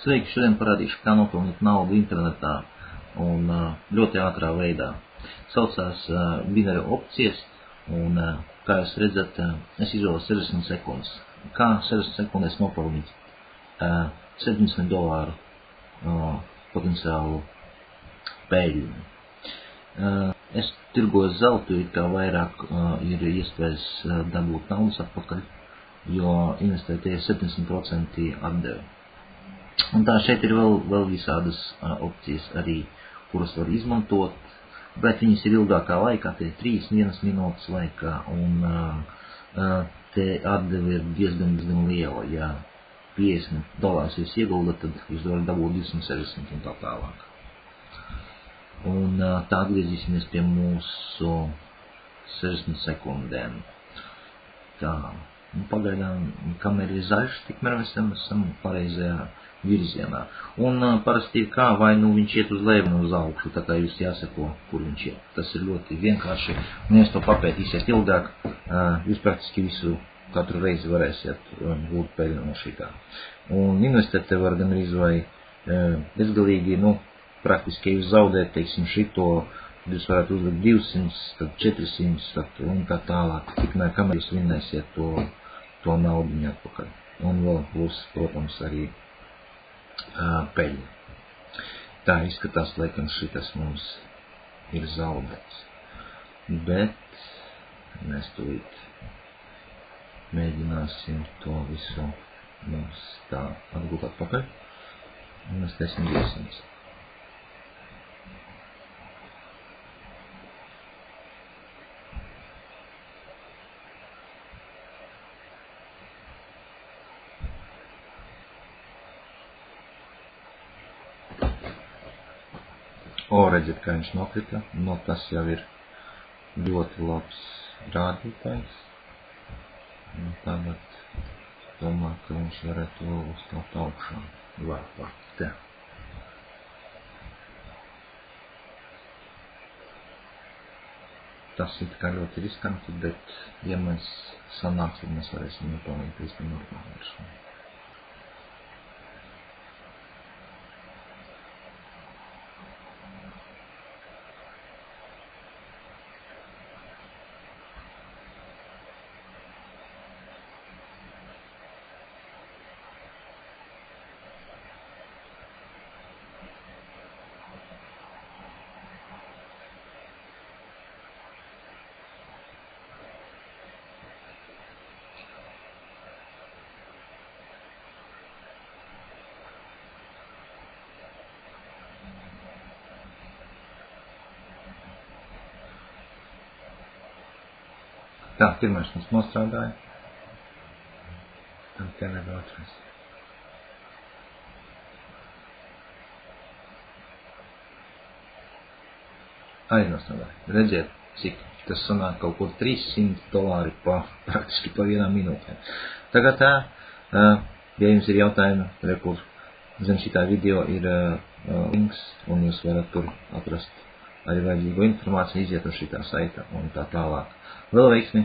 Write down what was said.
Sveiki, šodien parādīšu, kā nopelnīt naudu internetā un ļoti ātrā veidā. Saucās binaru opcijas un, kā jūs redzat, es izvēlu 60 sekundes. Kā 60 sekundēs nopelnīt $70 potenciālu peļņu. Es tirgoju zeltu, it kā vairāk ir iespējas dabūt naudas atpakaļ, jo investēt ir 70% atdevi. Un tā šeit ir vēl visādas opcijas arī, kuras var izmantot, bet viņas ir ilgākā laikā, tie 3-1 minūtes laikā, un te atdevi ir diezgan liela. Ja $50 jūs ieguldat, tad jūs varat dabūt 260 un tā tālāk. Un tā atgriezīsimies pie mūsu 60 sekundēm. Tā, pagaidām, kamēr ir zaļš, tikmēr mēs esam pareizajā virzienā. Un parasti ir kā, vai nu viņš iet uz leju un uz augšu, tā kā jūs jāseko, kur viņš iet. Tas ir ļoti vienkārši, un ja jūs to papētīsiet ilgāk, jūs praktiski visu katru reizi varēsiet gūt peļņu no šitā. Un investēt te var gan arī vai bezgalīgi, praktiski, ja jūs zaudēt, teiksim, šito, jūs varētu uzlikt 200, tad 400, un tā tālāk, tikmēr, kamēr jūs vinnēsiet to naudiņu atpakaļ. Un vēl būs, protams, arī peļņa. Tā izskatās, laikam, šitas mums ir zaudēts. Bet mēs tūlīt mēģināsim to visu mums tā atgūt atpakaļ. Un mēs teisim 200. Redziet, kā viņš nokrita, tas jau ir ļoti labs rādītājs. Tagad domāju, ka viņš varētu vēl uzstāt augšā. Te. Tas ir kā ļoti riskanti, bet ja mēs sanāksim, mēs varēsim nopelnīt līdz normāli virsmu. Tā, pirmais mums nostrādāja. Tad te nevar atrast. Nostrādāja. Redziet, cik tas sanāk kaut kur $300 praktiski pa 1 minūtē. Tagad tā, ja jums ir jautājumi, kur zem šitā video ir links, un jūs varat tur atrast arī vajadzīgo informāciju, iziet uz šitā saita un tā tālāk. Vēl veiksmi!